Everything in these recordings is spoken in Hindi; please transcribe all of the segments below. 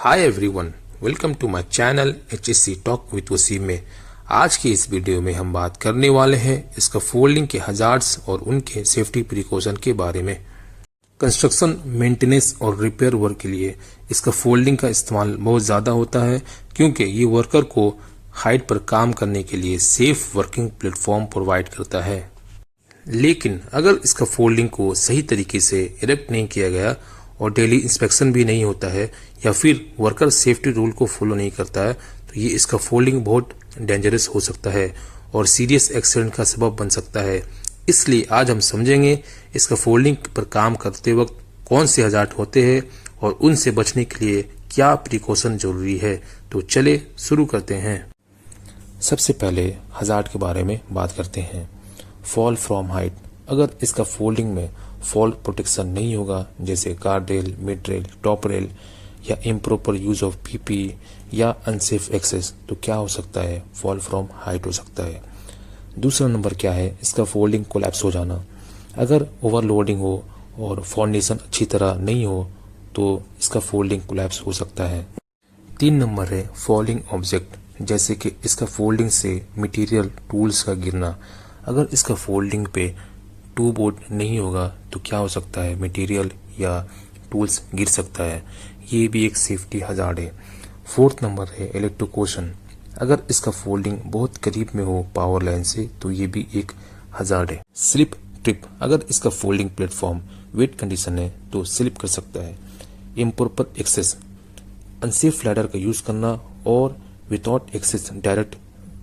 Hi everyone, welcome to my channel HSC talk with Waseem में। आज की इस वीडियो में हम बात करने वाले हैं इसका फोल्डिंग के हजार्ड्स और उनके सेफ्टी प्रिकॉशन के बारे में। कंस्ट्रक्शन, मेंटेनेंस और रिपेयर वर्क के लिए इसका फोल्डिंग का इस्तेमाल बहुत ज़्यादा होता है, क्योंकि ये वर्कर को हाइट पर काम करने के लिए सेफ वर्किंग प्लेटफॉर्म प्रोवाइड करता है। लेकिन अगर इसका फोल्डिंग को सही तरीके से इरेक्ट नहीं किया गया और डेली इंस्पेक्शन भी नहीं होता है या फिर वर्कर सेफ्टी रूल को फॉलो नहीं करता है, तो ये इसका फोल्डिंग बहुत डेंजरस हो सकता है और सीरियस एक्सीडेंट का सबब बन सकता है। इसलिए आज हम समझेंगे इसका फोल्डिंग पर काम करते वक्त कौन से हजार्ड होते हैं और उनसे बचने के लिए क्या प्रिकॉशन जरूरी है। तो चले शुरू करते हैं। सबसे पहले हजार्ड के बारे में बात करते हैं। Fall from height. अगर इसका फोल्डिंग में फॉल प्रोटेक्शन नहीं होगा, जैसे guard rail, mid rail, top rail या इम्प्रॉपर यूज ऑफ पीपी या अनसेफ एक्सेस, तो क्या हो सकता है? फॉल फ्रॉम हाइट हो सकता है। दूसरा नंबर क्या है? इसका फोल्डिंग कोलैप्स हो जाना। अगर ओवरलोडिंग हो और फाउंडेशन अच्छी तरह नहीं हो तो इसका फोल्डिंग कोलैप्स हो सकता है। 3 नंबर है फॉलिंग ऑब्जेक्ट, जैसे कि इसका फोल्डिंग से मटेरियल, टूल्स का गिरना। अगर इसका फोल्डिंग पे टू बोर्ड नहीं होगा तो क्या हो सकता है? मटेरियल या टूल्स गिर सकता है। ये भी एक सेफ्टी हजार्ड है। 4th नंबर है इलेक्ट्रोक्यूशन। अगर इसका फोल्डिंग बहुत करीब में हो पावर लाइन से तो ये भी एक हजार्ड है। Slip trip. अगर इसका फोल्डिंग प्लेटफॉर्म वेट कंडीशन है तो स्लिप कर सकता है। इम्प्रॉपर एक्सेस, अनसेफ लैडर का यूज करना और विदाउट एक्सेस डायरेक्ट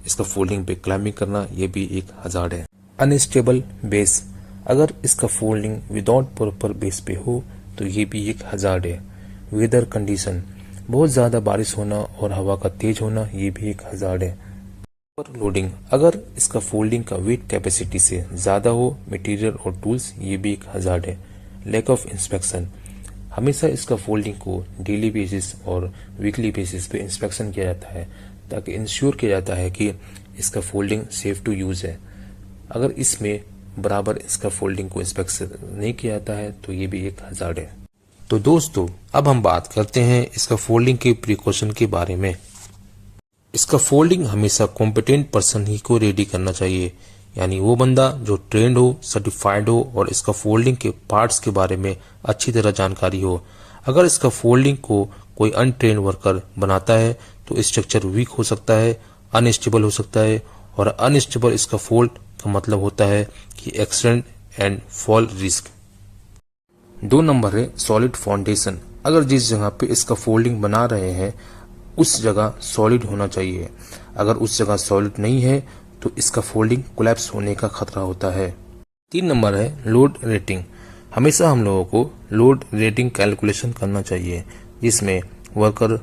इसका फोल्डिंग पे क्लाइंबिंग करना, ये भी एक हजार्ड है। Unstable base. अगर इसका फोल्डिंग विदाउट प्रॉपर बेस पे हो तो ये भी एक हजार्ड है। वेदर कंडीशन, बहुत ज्यादा बारिश होना और हवा का तेज होना, ये भी एक हजार्ड है। ओवरलोडिंग। अगर इसका फोल्डिंग का वेट कैपेसिटी से ज्यादा हो मटेरियल और टूल्स, ये भी एक हजार्ड है। Lack of inspection. हमेशा इसका फोल्डिंग को डेली बेसिस और वीकली बेसिस पे इंस्पेक्शन किया जाता है ताकि इंश्योर किया जाता है कि इसका फोल्डिंग सेफ टू यूज है। अगर इसमें बराबर इसका फोल्डिंग को इंस्पेक्शन नहीं किया जाता है तो ये भी एक हजार्ड है। तो दोस्तों, अब हम बात करते हैं इसका फोल्डिंग के प्रिकॉशन के बारे में। इसका फोल्डिंग हमेशा कॉम्पिटेंट पर्सन ही को रेडी करना चाहिए, यानी वो बंदा जो ट्रेंड हो, सर्टिफाइड हो और इसका फोल्डिंग के पार्ट्स के बारे में अच्छी तरह जानकारी हो। अगर इसका फोल्डिंग को कोई अनट्रेंड वर्कर बनाता है तो स्ट्रक्चर वीक हो सकता है, अनस्टेबल हो सकता है, और अनस्टेबल इसका फोल्ड का मतलब होता है कि accident and fall risk. 2 number है सॉलिड फाउंडेशन। अगर जिस जगह पे इसका फोल्डिंग बना रहे हैं उस जगह सॉलिड होना चाहिए। अगर उस जगह सॉलिड नहीं है तो इसका फोल्डिंग कोलैप्स होने का खतरा होता है। 3 नंबर है लोड रेटिंग। हमेशा हम लोगों को लोड रेटिंग कैलकुलेशन करना चाहिए, जिसमें वर्कर,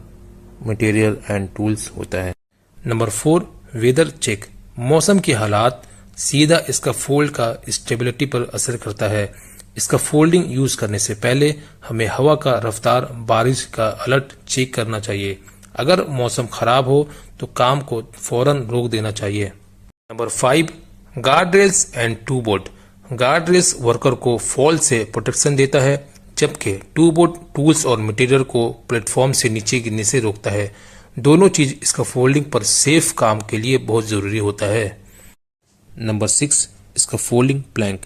मटेरियल एंड टूल्स होता है। Number 4 weather check. मौसम के हालात सीधा इसका फोल्ड का स्टेबिलिटी पर असर करता है। इसका फोल्डिंग यूज करने से पहले हमें हवा का रफ्तार, बारिश का अलर्ट चेक करना चाहिए। अगर मौसम खराब हो तो काम को फौरन रोक देना चाहिए। Number 5 guard rails and toe board. Guard rails worker को फॉल से प्रोटेक्शन देता है, जबकि टू बोर्ड टूल्स और मटेरियल को प्लेटफॉर्म से नीचे गिरने से रोकता है। दोनों चीज इसका फोल्डिंग पर सेफ काम के लिए बहुत जरूरी होता है। नंबर 6 इसका फोल्डिंग प्लैंक।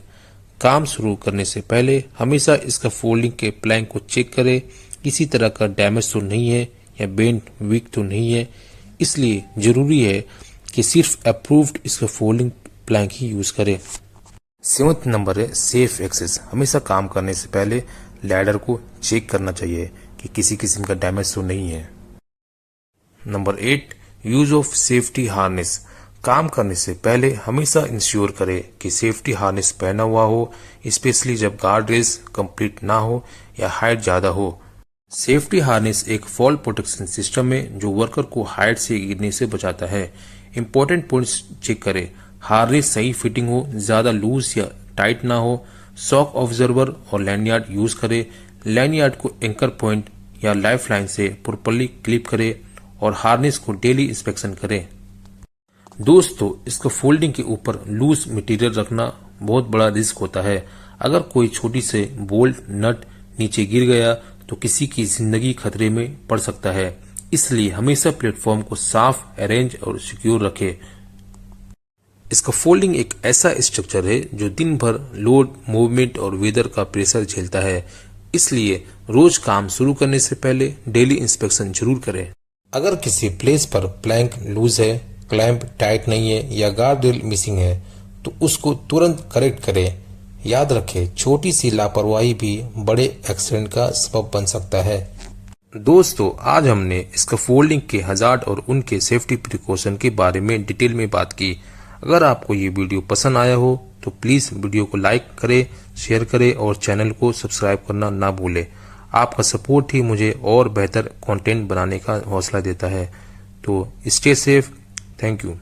काम शुरू करने से पहले हमेशा इसका फोल्डिंग के प्लैंक को चेक करें, किसी तरह का डैमेज तो नहीं है या बेंड वीक तो नहीं है। इसलिए जरूरी है कि सिर्फ अप्रूव्ड इसका फोल्डिंग प्लैंक ही यूज करें। 7th नंबर है सेफ एक्सेस। हमेशा काम करने से पहले लैडर को चेक करना चाहिए कि किसी किस्म का डैमेज तो नहीं है। Number 8 use of safety harness. काम करने से पहले हमेशा इंश्योर करें कि सेफ्टी हार्नेस पहना हुआ हो, स्पेशली जब गार्ड रेल्स कंप्लीट ना हो या हाइट ज्यादा हो। सेफ्टी हार्नेस एक फॉल प्रोटेक्शन सिस्टम है जो वर्कर को हाइट से गिरने से बचाता है। इंपॉर्टेंट पॉइंट्स चेक करें। हार्नेस सही फिटिंग हो, ज्यादा लूज या टाइट ना हो। शॉक ऑब्जर्वर और लैंडयार्ड यूज करें। लैंडयार्ड को एंकर पॉइंट या लाइफ लाइन से प्रॉपर्ली क्लिप करें और हार्नेस को डेली इंस्पेक्शन करें। दोस्तों, इसका फोल्डिंग के ऊपर लूज मटेरियल रखना बहुत बड़ा रिस्क होता है। अगर कोई छोटी से बोल्ट नट नीचे गिर गया तो किसी की जिंदगी खतरे में पड़ सकता है। इसलिए हमेशा प्लेटफॉर्म को साफ, अरेंज और सिक्योर रखें। स्कैफोल्डिंग एक ऐसा स्ट्रक्चर है जो दिन भर लोड, मूवमेंट और वेदर का प्रेशर झेलता है। इसलिए रोज काम शुरू करने से पहले डेली इंस्पेक्शन जरूर करें। अगर किसी प्लेस पर प्लैंक लूज है, क्लैंप टाइट नहीं है या गार्ड रेल मिसिंग है तो उसको तुरंत करेक्ट करें। याद रखें, छोटी सी लापरवाही भी बड़े एक्सीडेंट का सबब बन सकता है। दोस्तों, आज हमने स्कैफोल्डिंग के हजार्ड और उनके सेफ्टी प्रिकॉशन के बारे में डिटेल में बात की। अगर आपको ये वीडियो पसंद आया हो तो प्लीज वीडियो को लाइक करें, शेयर करें और चैनल को सब्सक्राइब करना ना भूलें। आपका सपोर्ट ही मुझे और बेहतर कंटेंट बनाने का हौसला देता है। तो स्टे सेफ। Thank you.